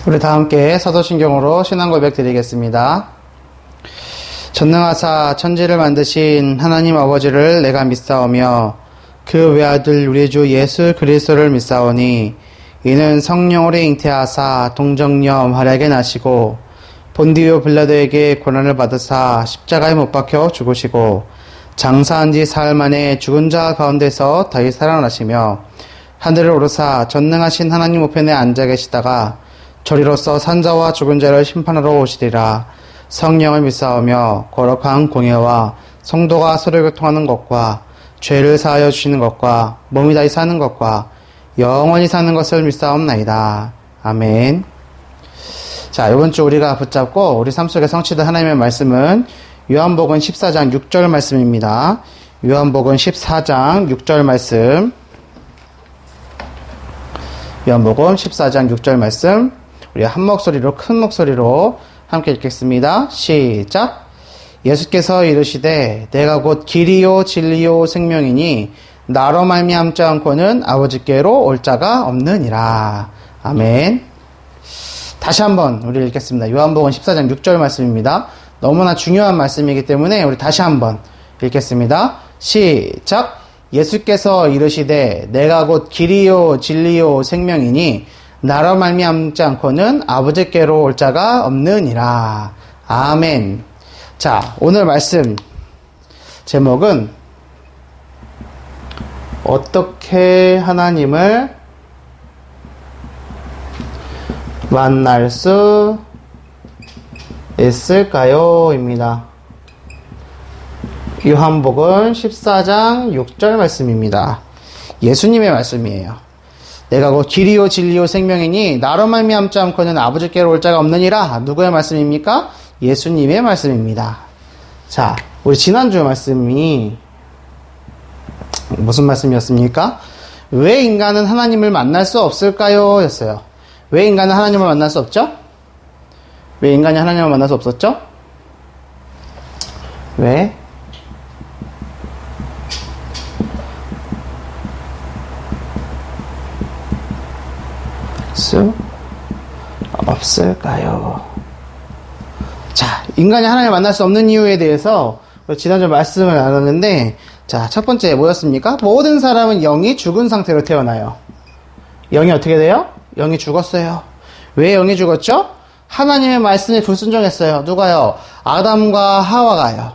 우리 다 함께 사도신경으로 신앙 고백 드리겠습니다. 전능하사 천지를 만드신 하나님 아버지를 내가 믿사오며 그 외아들 우리 주 예수 그리스도를 믿사오니 이는 성령으로 잉태하사 동정녀 마리아에게 나시고 본디오 빌라도에게 고난을 받으사 십자가에 못 박혀 죽으시고 장사한 지 사흘 만에 죽은 자 가운데서 다시 살아나시며 하늘을 오르사 전능하신 하나님 우편에 앉아 계시다가 저리로서 산자와 죽은 자를 심판하러 오시리라. 성령을 믿사오며 거룩한 공예와 성도가 서로 교통하는 것과 죄를 사하여 주시는 것과 몸이 다시 사는 것과 영원히 사는 것을 믿사옵나이다. 아멘. 자, 이번 주 우리가 붙잡고 우리 삶 속에 성취된 하나님의 말씀은 요한복음 14장 6절 말씀입니다. 요한복음 14장 6절 말씀. 요한복음 14장 6절 말씀. 우리 한 목소리로, 큰 목소리로 함께 읽겠습니다. 시작. 예수께서 이르시되 내가 곧 길이요 진리요 생명이니 나로 말미암지 않고는 아버지께로 올 자가 없느니라. 아멘. 다시 한번 우리 읽겠습니다. 요한복음 14장 6절 말씀입니다. 너무나 중요한 말씀이기 때문에 우리 다시 한번 읽겠습니다. 시작. 예수께서 이르시되 내가 곧 길이요 진리요 생명이니 나로 말미암지 않고는 아버지께로 올 자가 없느니라. 아멘. 자, 오늘 말씀 제목은 어떻게 하나님을 만날 수 있을까요? 입니다. 요한복음 14장 6절 말씀입니다. 예수님의 말씀이에요. 내가 곧 길이요 진리요 생명이니 나로 말미암지 않고는 아버지께로 올 자가 없느니라. 누구의 말씀입니까? 예수님의 말씀입니다. 자, 우리 지난주 말씀이 무슨 말씀이었습니까? 왜 인간은 하나님을 만날 수 없을까요? 였어요. 왜 인간은 하나님을 만날 수 없죠? 왜 인간이 하나님을 만날 수 없었죠? 왜? 수 없을까요? 자, 인간이 하나님을 만날 수 없는 이유에 대해서 지난주 말씀을 나눴는데, 자, 첫 번째 뭐였습니까? 모든 사람은 영이 죽은 상태로 태어나요. 영이 어떻게 돼요? 영이 죽었어요. 왜 영이 죽었죠? 하나님의 말씀에 불순종했어요. 누가요? 아담과 하와가요.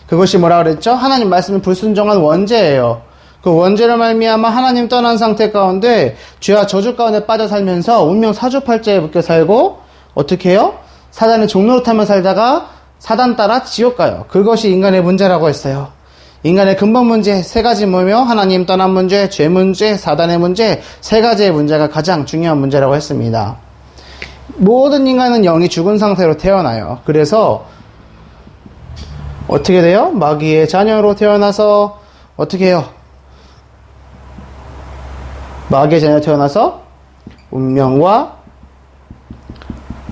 그것이 뭐라 그랬죠? 하나님 말씀에 불순종한 원죄예요. 그 원죄를 말미암아 하나님 떠난 상태 가운데 죄와 저주 가운데 빠져 살면서 운명 사주팔자에 묶여 살고 어떻게 해요? 사단의 종로로 타며 살다가 사단 따라 지옥 가요. 그것이 인간의 문제라고 했어요. 인간의 근본 문제 세 가지 뭐며 하나님 떠난 문제, 죄 문제, 사단의 문제, 세 가지의 문제가 가장 중요한 문제라고 했습니다. 모든 인간은 영이 죽은 상태로 태어나요. 그래서 어떻게 돼요? 마귀의 자녀로 태어나서 어떻게 해요? 마귀의 자녀로 태어나서 운명과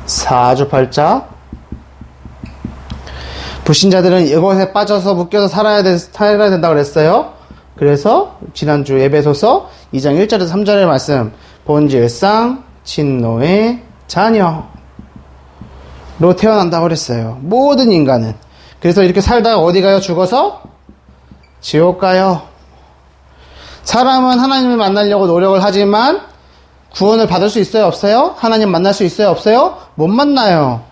사주팔자, 불신자들은 이것에 빠져서 묶여서 살아야 된다고 그랬어요. 그래서 지난주 에베소서 2장 1절에서 3절의 말씀, 본질상 진노의 자녀로 태어난다고 그랬어요. 모든 인간은. 그래서 이렇게 살다가 어디 가요? 죽어서 지옥 가요. 사람은 하나님을 만나려고 노력을 하지만 구원을 받을 수 있어요? 없어요? 하나님 만날 수 있어요? 없어요? 못 만나요.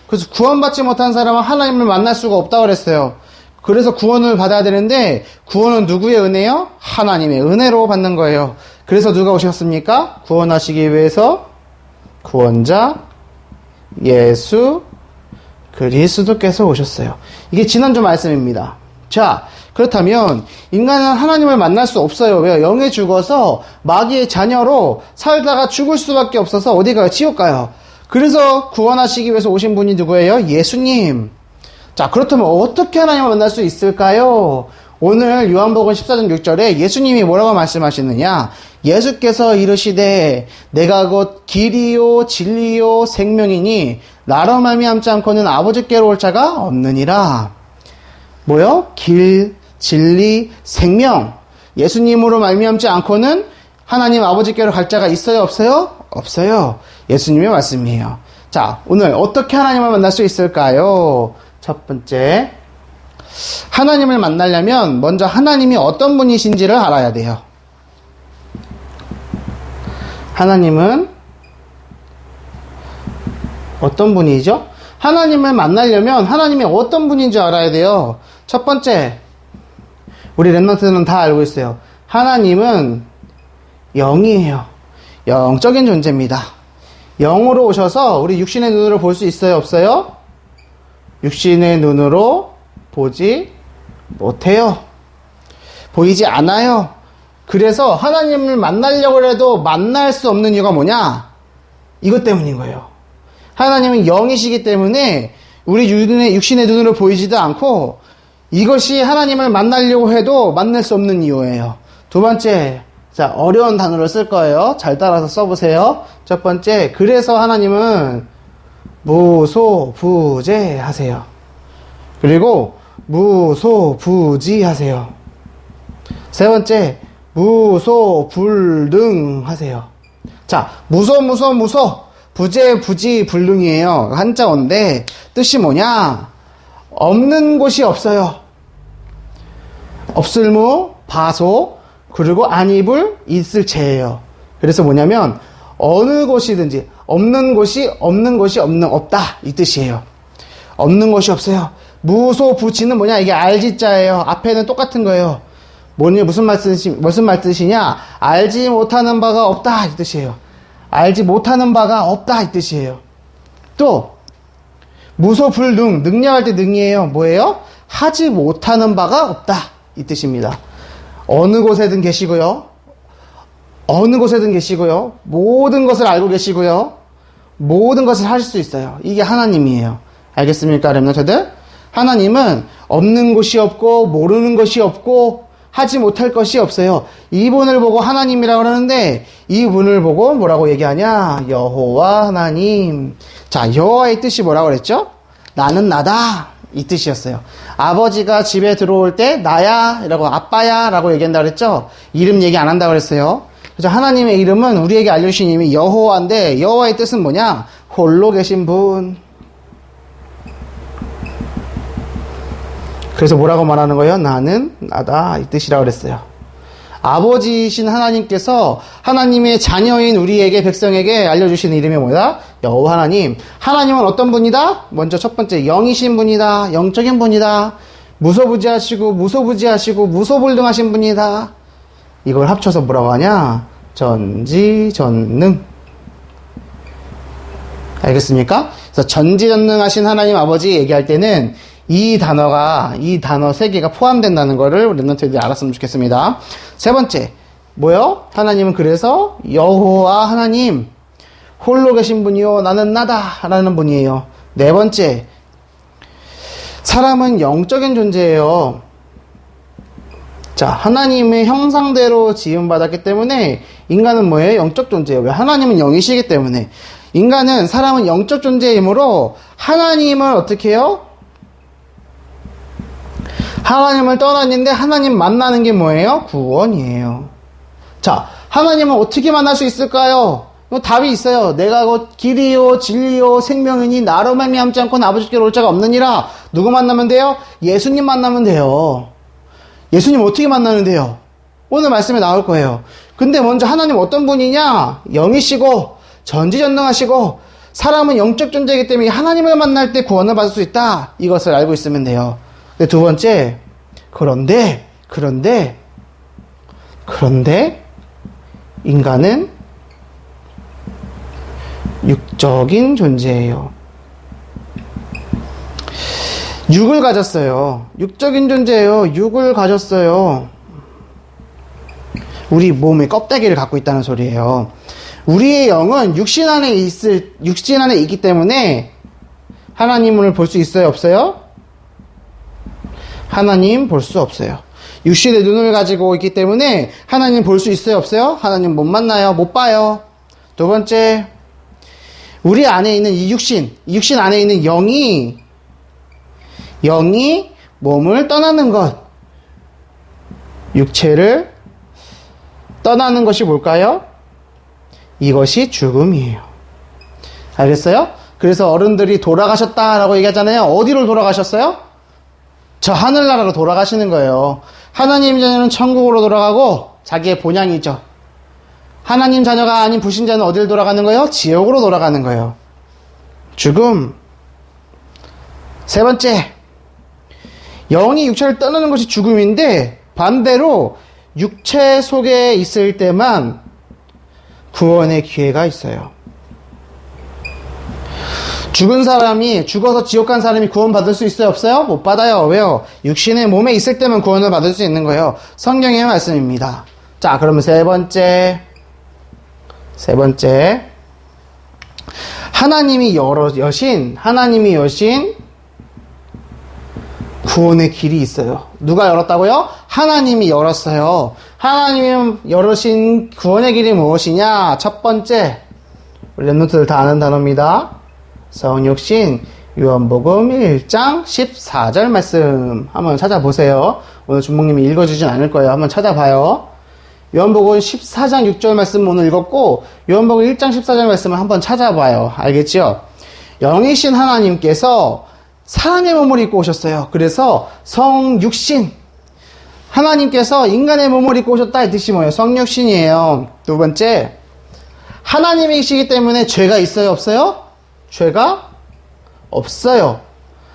그래서 구원받지 못한 사람은 하나님을 만날 수가 없다고 그랬어요. 그래서 구원을 받아야 되는데 구원은 누구의 은혜요? 하나님의 은혜로 받는 거예요. 그래서 누가 오셨습니까? 구원하시기 위해서 구원자 예수 그리스도께서 오셨어요. 이게 지난주 말씀입니다. 자, 그렇다면 인간은 하나님을 만날 수 없어요. 왜요? 영에 죽어서 마귀의 자녀로 살다가 죽을 수밖에 없어서 어디 가요? 지옥 가요. 그래서 구원하시기 위해서 오신 분이 누구예요? 예수님. 자, 그렇다면 어떻게 하나님을 만날 수 있을까요? 오늘 요한복음 14장 6절에 예수님이 뭐라고 말씀하시느냐? 예수께서 이르시되 내가 곧 길이요 진리요 생명이니 나로 말미암지 않고는 아버지께로 올 자가 없느니라. 뭐요? 길, 진리, 생명. 예수님으로 말미암지 않고는 하나님 아버지께로 갈 자가 있어요? 없어요? 없어요. 예수님의 말씀이에요. 자, 오늘 어떻게 하나님을 만날 수 있을까요? 첫 번째, 하나님을 만나려면 먼저 하나님이 어떤 분이신지를 알아야 돼요. 하나님은 어떤 분이죠? 하나님을 만나려면 하나님이 어떤 분인지 알아야 돼요. 첫 번째, 우리 랩런트는 다 알고 있어요. 하나님은 영이에요. 영적인 존재입니다. 영으로 오셔서 우리 육신의 눈으로 볼 수 있어요? 없어요? 육신의 눈으로 보지 못해요. 보이지 않아요. 그래서 하나님을 만나려고 해도 만날 수 없는 이유가 뭐냐? 이것 때문인 거예요. 하나님은 영이시기 때문에 우리 육신의 눈으로 보이지도 않고 이것이 하나님을 만나려고 해도 만날 수 없는 이유예요. 두 번째, 자, 어려운 단어를 쓸 거예요. 잘 따라서 써보세요. 첫 번째, 그래서 하나님은 무소부재하세요. 그리고 무소부지하세요. 세 번째, 무소불능하세요. 자, 무소, 부재, 부지, 불능이에요. 한자어인데 뜻이 뭐냐? 없는 곳이 없어요. 없을무, 바소, 그리고 안입을 있을 채예요. 그래서 뭐냐면 어느 곳이든지 없는 곳이 없다 이 뜻이에요. 없는 것이 없어요. 무소부지는 뭐냐? 이게 알지자예요. 앞에는 똑같은 거예요. 무슨 말뜻이냐? 알지 못하는 바가 없다 이 뜻이에요. 알지 못하는 바가 없다 이 뜻이에요. 또 무소불능, 능력할 때 능이에요. 뭐예요? 하지 못하는 바가 없다 이 뜻입니다. 어느 곳에든 계시고요. 모든 것을 알고 계시고요. 모든 것을 하실 수 있어요. 이게 하나님이에요. 알겠습니까, 렘넌트들? 하나님은 없는 곳이 없고 모르는 것이 없고 하지 못할 것이 없어요. 이분을 보고 하나님이라고 하는데 이분을 보고 뭐라고 얘기하냐? 여호와 하나님. 자, 여호와의 뜻이 뭐라고 그랬죠? 나는 나다 이 뜻이었어요. 아버지가 집에 들어올 때 나야 라고 아빠야 라고 얘기한다 그랬죠? 이름 얘기 안 한다 그랬어요. 그래서 하나님의 이름은 우리에게 알려주신 이름이 여호와인데 여호와의 뜻은 뭐냐? 홀로 계신 분. 그래서 뭐라고 말하는 거예요? 나는 나다 이 뜻이라고 그랬어요. 아버지이신 하나님께서 하나님의 자녀인 우리에게 백성에게 알려주신 이름이 뭐다? 여호와 하나님. 하나님은 어떤 분이다? 먼저 첫 번째 영이신 분이다. 영적인 분이다. 무소부지하시고 무소불능하신 분이다. 이걸 합쳐서 뭐라고 하냐? 전지전능. 알겠습니까? 그래서 전지전능하신 하나님 아버지 얘기할 때는 이 단어 세 개가 포함된다는 거를 우리 랩런트들이 알았으면 좋겠습니다. 세 번째, 뭐요? 하나님은 그래서 여호와 하나님, 홀로 계신 분이요, 나는 나다 라는 분이에요. 네 번째, 사람은 영적인 존재예요. 자, 하나님의 형상대로 지음받았기 때문에 인간은 뭐예요? 영적 존재예요. 왜? 하나님은 영이시기 때문에. 사람은 영적 존재이므로 하나님을 어떻게 해요? 하나님을 떠났는데 하나님 만나는 게 뭐예요? 구원이에요. 자, 하나님을 어떻게 만날 수 있을까요? 답이 있어요. 내가 곧 길이요 진리요 생명이니 나로 말미암지 않고는 아버지께로 올 자가 없느니라. 누구 만나면 돼요? 예수님 만나면 돼요. 예수님 어떻게 만나면 돼요? 오늘 말씀에 나올 거예요. 근데 먼저 하나님 어떤 분이냐? 영이시고 전지전능하시고 사람은 영적 존재이기 때문에 하나님을 만날 때 구원을 받을 수 있다. 이것을 알고 있으면 돼요. 근데 두 번째, 그런데 인간은 육적인 존재예요. 육을 가졌어요. 육적인 존재예요. 육을 가졌어요. 우리 몸의 껍데기를 갖고 있다는 소리예요. 우리의 영은 육신 안에 있기 때문에 하나님을 볼 수 있어요, 없어요? 하나님 볼 수 없어요. 육신의 눈을 가지고 있기 때문에 하나님 볼 수 있어요, 없어요? 하나님 못 만나요, 못 봐요. 두 번째, 우리 안에 있는 이 육신 안에 있는 영이 몸을 떠나는 것, 육체를 떠나는 것이 뭘까요? 이것이 죽음이에요. 알겠어요? 그래서 어른들이 돌아가셨다라고 얘기하잖아요. 어디로 돌아가셨어요? 저 하늘나라로 돌아가시는 거예요. 하나님 자녀는 천국으로 돌아가고 자기의 본향이죠. 하나님 자녀가 아닌 불신자는 어디로 돌아가는 거예요? 지옥으로 돌아가는 거예요. 죽음. 세 번째, 영이 육체를 떠나는 것이 죽음인데 반대로 육체 속에 있을 때만 구원의 기회가 있어요. 죽은 사람이, 죽어서 지옥 간 사람이 구원받을 수 있어요? 없어요? 못 받아요. 왜요? 육신의 몸에 있을 때만 구원을 받을 수 있는 거예요. 성경의 말씀입니다. 자, 그러면 세 번째. 하나님이 여신 구원의 길이 있어요. 누가 열었다고요? 하나님이 열었어요. 하나님이 열으신 구원의 길이 무엇이냐? 첫 번째, 우리 랩노트들 다 아는 단어입니다. 성육신, 요한복음 1장 14절 말씀 한번 찾아보세요. 오늘 주목님이 읽어주진 않을 거예요. 한번 찾아봐요. 요한복음 14장 6절 말씀 오늘 읽었고 요한복음 1장 14절 말씀을 한번 찾아봐요. 알겠죠? 영이신 하나님께서 사람의 몸을 입고 오셨어요. 그래서 성육신, 하나님께서 인간의 몸을 입고 오셨다 이 뜻이 뭐예요? 성육신이에요. 두 번째, 하나님이시기 때문에 죄가 있어요? 없어요? 죄가 없어요.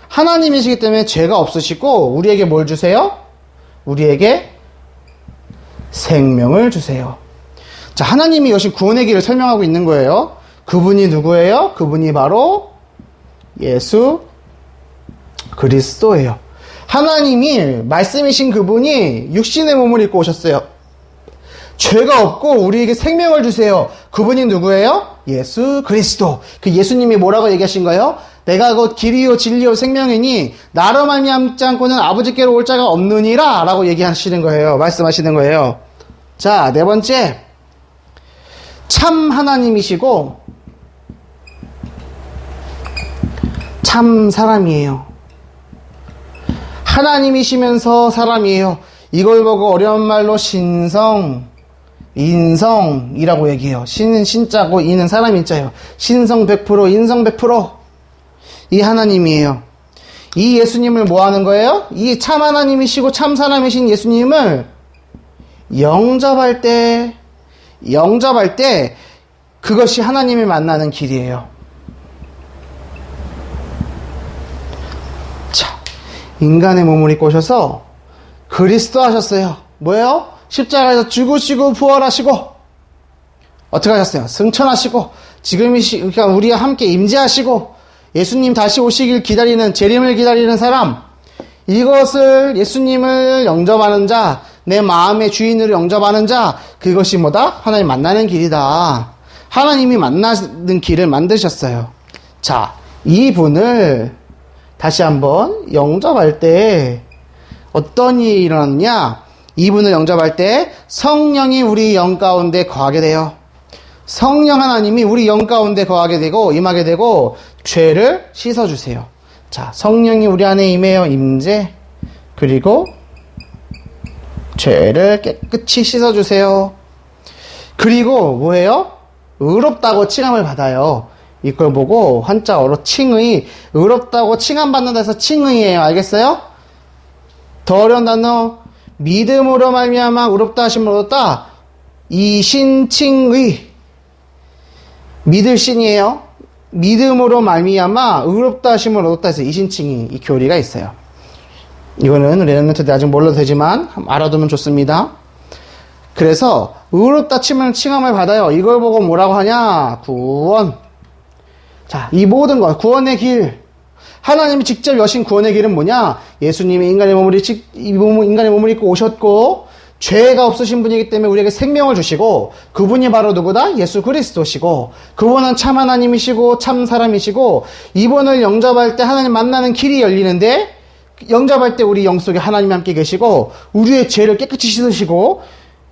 하나님이시기 때문에 죄가 없으시고 우리에게 뭘 주세요? 우리에게 생명을 주세요. 자, 하나님이 여신 구원의 길을 설명하고 있는 거예요. 그분이 누구예요? 그분이 바로 예수 그리스도예요. 하나님이 말씀이신 그분이 육신의 몸을 입고 오셨어요. 죄가 없고 우리에게 생명을 주세요. 그분이 누구예요? 예수 그리스도. 그 예수님이 뭐라고 얘기하신 거예요? 내가 곧 길이요 진리요 생명이니 나로 말미암지 않고는 아버지께로 올 자가 없느니라 라고 얘기하시는 거예요. 말씀하시는 거예요. 자, 네 번째, 참 하나님이시고 참 사람이에요. 하나님이시면서 사람이에요. 이걸 보고 어려운 말로 신성, 인성이라고 얘기해요. 신은 신자고 이는 사람 인자예요. 신성 100%, 인성 100%. 이 하나님이에요. 이 예수님을 뭐 하는 거예요? 이 참 하나님이시고 참 사람이신 예수님을 영접할 때 그것이 하나님을 만나는 길이에요. 자, 인간의 몸을 입고 오셔서 그리스도 하셨어요. 뭐예요? 십자가에서 죽으시고 부활하시고 어떻게 하셨어요? 승천하시고 그러니까 우리와 함께 임재하시고 예수님 다시 오시길 기다리는, 재림을 기다리는 사람, 이것을 예수님을 영접하는 자, 내 마음의 주인으로 영접하는 자, 그것이 뭐다? 하나님 만나는 길이다. 하나님이 만나는 길을 만드셨어요. 자, 이분을 다시 한번 영접할 때 어떤 일이 일어났냐? 이분을 영접할 때 성령이 우리 영 가운데 거하게 돼요. 성령 하나님이 우리 영 가운데 거하게 되고 임하게 되고 죄를 씻어주세요. 자, 성령이 우리 안에 임해요. 임재. 그리고 죄를 깨끗이 씻어주세요. 그리고 뭐예요? 의롭다고 칭함을 받아요. 이걸 보고 한자어로 칭의, 의롭다고 칭함받는 데서 칭의예요. 알겠어요? 더 어려운 단어, 믿음으로 말미암아 의롭다 하심을 얻었다. 이신칭의, 믿을 신이에요. 믿음으로 말미암아 의롭다 하심을 얻었다 해서 이신칭의, 이 교리가 있어요. 이거는 랩노트 때 아직 몰라도 되지만 알아두면 좋습니다. 그래서 의롭다 칭함을 받아요. 이걸 보고 뭐라고 하냐? 구원. 자, 이 모든 것, 구원의 길, 하나님이 직접 여신 구원의 길은 뭐냐? 예수님이 인간의 몸을 입고 오셨고 죄가 없으신 분이기 때문에 우리에게 생명을 주시고, 그분이 바로 누구다? 예수 그리스도시고, 그분은 참 하나님이시고 참 사람이시고, 이분을 영접할 때 하나님 만나는 길이 열리는데, 영접할 때 우리 영 속에 하나님이 함께 계시고 우리의 죄를 깨끗이 씻으시고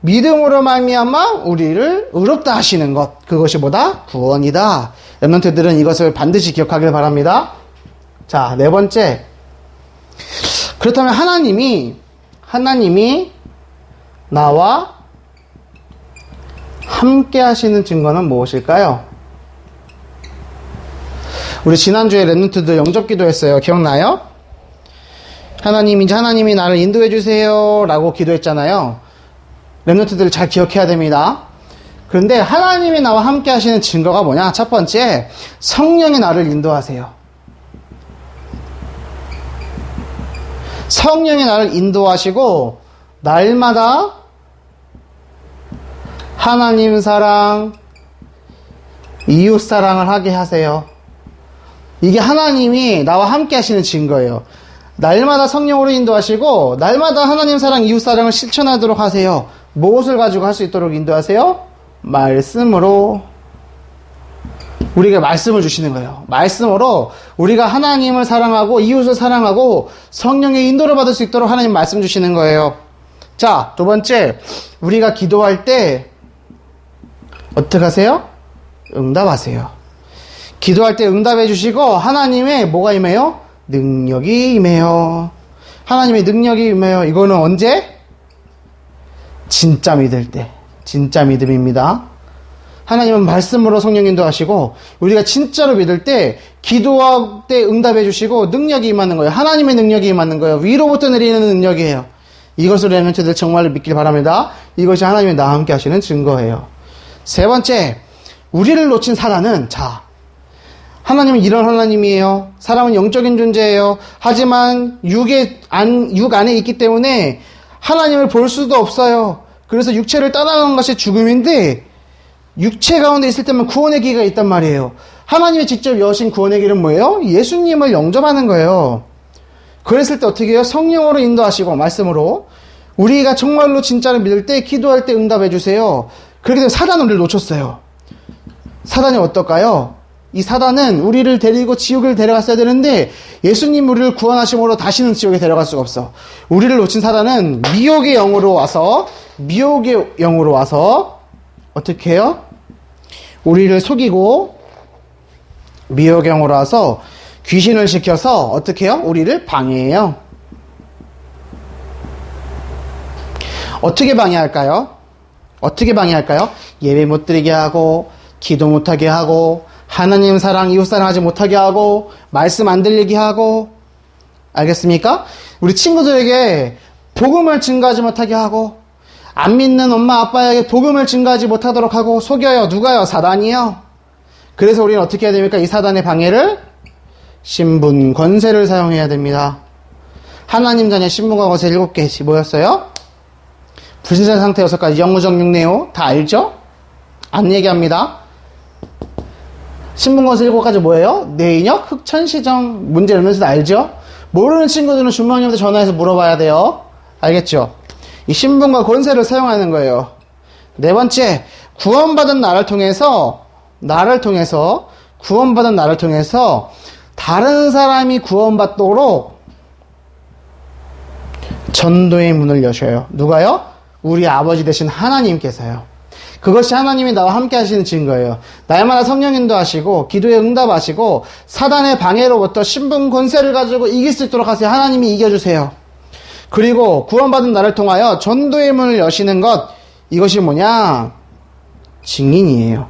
믿음으로 말미암아 우리를 의롭다 하시는 것, 그것이 뭐다? 구원이다. 랩런트들은 이것을 반드시 기억하길 바랍니다. 자, 네 번째, 그렇다면 하나님이 나와 함께 하시는 증거는 무엇일까요? 우리 지난주에 랩런트들 영접기도 했어요. 기억나요? 하나님이 나를 인도해 주세요 라고 기도했잖아요. 랩런트들을 잘 기억해야 됩니다. 그런데 하나님이 나와 함께 하시는 증거가 뭐냐? 첫 번째, 성령이 나를 인도하세요. 성령이 나를 인도하시고 날마다 하나님 사랑, 이웃 사랑을 하게 하세요. 이게 하나님이 나와 함께 하시는 증거예요. 날마다 성령으로 인도하시고 날마다 하나님 사랑, 이웃 사랑을 실천하도록 하세요. 무엇을 가지고 할 수 있도록 인도하세요? 말씀으로. 우리가 말씀을 주시는 거예요. 말씀으로 우리가 하나님을 사랑하고 이웃을 사랑하고 성령의 인도를 받을 수 있도록 하나님 말씀 주시는 거예요. 자, 두 번째, 우리가 기도할 때 어떻게 하세요? 응답하세요. 기도할 때 응답해 주시고 하나님의 뭐가 임해요? 능력이 임해요. 하나님의 능력이 임해요. 이거는 언제? 진짜 믿을 때. 진짜 믿음입니다. 하나님은 말씀으로 성령 인도하시고 우리가 진짜로 믿을 때 기도할 때 응답해 주시고 능력이 임하는 거예요. 하나님의 능력이 임하는 거예요. 위로부터 내리는 능력이에요. 이것을 랩런트들 정말로 믿길 바랍니다. 이것이 하나님이 나와 함께 하시는 증거예요. 세 번째, 우리를 놓친 사단은, 자, 하나님은 이런 하나님이에요. 사람은 영적인 존재예요. 하지만 육 안에 있기 때문에 하나님을 볼 수도 없어요. 그래서 육체를 따라가는 것이 죽음인데 육체 가운데 있을 때만 구원의 기회가 있단 말이에요. 하나님이 직접 여신 구원의 길은 뭐예요? 예수님을 영접하는 거예요. 그랬을 때 어떻게 해요? 성령으로 인도하시고 말씀으로 우리가 정말로 진짜로 믿을 때 기도할 때 응답해 주세요. 그렇게 되면 사단은 우리를 놓쳤어요. 사단이 어떨까요? 이 사단은 우리를 데리고 지옥을 데려갔어야 되는데 예수님 우리를 구원하심으로 다시는 지옥에 데려갈 수가 없어. 우리를 놓친 사단은 미혹의 영으로 와서 어떻게 해요? 우리를 속이고 미혹의 영으로 와서 귀신을 시켜서 어떻게 해요? 우리를 방해해요. 어떻게 방해할까요? 예배 못 드리게 하고 기도 못하게 하고 하나님 사랑, 이웃 사랑하지 못하게 하고 말씀 안 들리게 하고 알겠습니까? 우리 친구들에게 복음을 증거하지 못하게 하고 안 믿는 엄마 아빠에게 복음을 증거하지 못하도록 하고 속여요. 누가요? 사단이요. 그래서 우리는 어떻게 해야 됩니까? 이 사단의 방해를 신분, 권세를 사용해야 됩니다. 하나님 자녀 신분과 권세 7개 뭐였어요? 불신자 상태 6가지 영구적 육내요. 다 알죠? 안 얘기합니다. 신분권세 7가지 뭐예요? 뇌인역, 흑천시정, 문제 이러면서 알죠? 모르는 친구들은 주무관님한테 전화해서 물어봐야 돼요. 알겠죠? 이 신분과 권세를 사용하는 거예요. 네 번째, 구원받은 나를 통해서 다른 사람이 구원받도록 전도의 문을 여셔요. 누가요? 우리 아버지 되신 하나님께서요. 그것이 하나님이 나와 함께 하시는 증거예요. 날마다 성령 인도하시고 기도에 응답하시고 사단의 방해로부터 신분 권세를 가지고 이길 수 있도록 하세요. 하나님이 이겨주세요. 그리고 구원받은 나를 통하여 전도의 문을 여시는 것, 이것이 뭐냐? 증인이에요.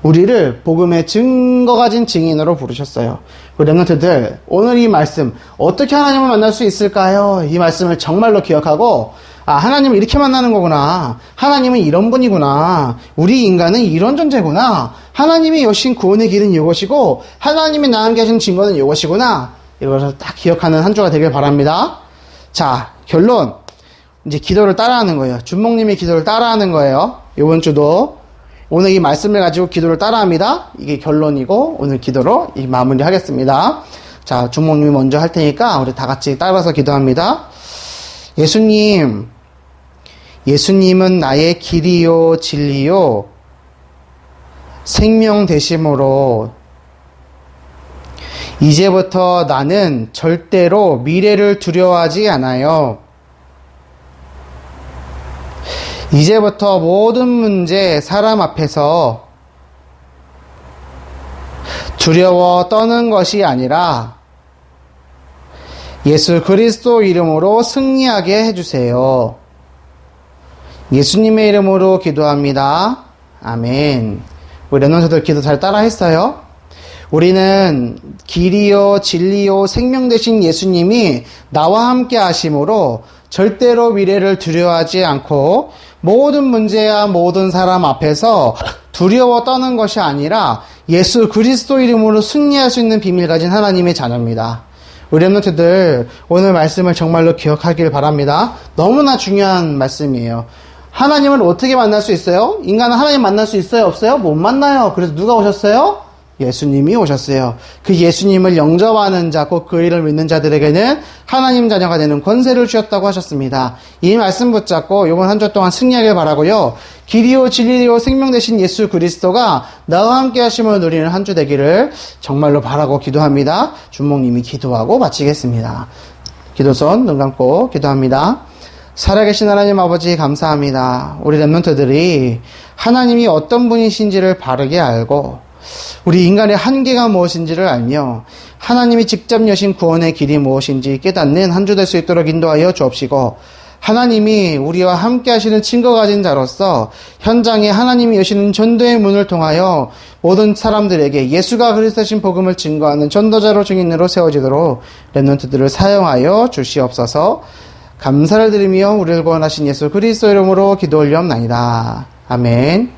우리를 복음의 증거 가진 증인으로 부르셨어요. 우리 랩런트들, 오늘 이 말씀 어떻게 하나님을 만날 수 있을까요? 이 말씀을 정말로 기억하고 하나님을 이렇게 만나는 거구나. 하나님은 이런 분이구나. 우리 인간은 이런 존재구나. 하나님이 여신 구원의 길은 이것이고 하나님이 나와 함께 하시는 증거는 이것이구나. 이것을 딱 기억하는 한 주가 되길 바랍니다. 자, 결론. 이제 기도를 따라하는 거예요. 준목님의 기도를 따라하는 거예요. 이번 주도 오늘 이 말씀을 가지고 기도를 따라합니다. 이게 결론이고 오늘 기도로 이 마무리 하겠습니다. 자, 준목님이 먼저 할 테니까 우리 다 같이 따라서 기도합니다. 예수님은 나의 길이요 진리요 생명 되심으로 이제부터 나는 절대로 미래를 두려워하지 않아요. 이제부터 모든 문제, 사람 앞에서 두려워 떠는 것이 아니라 예수 그리스도 이름으로 승리하게 해주세요. 예수님의 이름으로 기도합니다. 아멘. 우리 랩런트들 기도 잘 따라 했어요? 우리는 길이요 진리요 생명 되신 예수님이 나와 함께 하심으로 절대로 미래를 두려워하지 않고 모든 문제야 모든 사람 앞에서 두려워 떠는 것이 아니라 예수 그리스도 이름으로 승리할 수 있는 비밀 가진 하나님의 자녀입니다. 우리 랩런트들 오늘 말씀을 정말로 기억하길 바랍니다. 너무나 중요한 말씀이에요. 하나님을 어떻게 만날 수 있어요? 인간은 하나님 만날 수 있어요? 없어요? 못 만나요. 그래서 누가 오셨어요? 예수님이 오셨어요. 그 예수님을 영접하는 자, 곧 그 이름을 믿는 자들에게는 하나님 자녀가 되는 권세를 주셨다고 하셨습니다. 이 말씀 붙잡고 이번 한 주 동안 승리하길 바라고요. 길이요 진리요 생명 되신 예수 그리스도가 나와 함께 하심을 누리는 한 주 되기를 정말로 바라고 기도합니다. 준목님이 기도하고 마치겠습니다. 기도손 눈 감고 기도합니다. 살아계신 하나님 아버지 감사합니다. 우리 랩런트들이 하나님이 어떤 분이신지를 바르게 알고 우리 인간의 한계가 무엇인지를 알며 하나님이 직접 여신 구원의 길이 무엇인지 깨닫는 한 주 될 수 있도록 인도하여 주옵시고 하나님이 우리와 함께 하시는 친구 가진 자로서 현장에 하나님이 여시는 전도의 문을 통하여 모든 사람들에게 예수가 그리스도신 복음을 증거하는 전도자로 증인으로 세워지도록 랩런트들을 사용하여 주시옵소서. 감사를 드리며 우리를 구원하신 예수 그리스도 이름으로 기도 올리옵나이다. 아멘.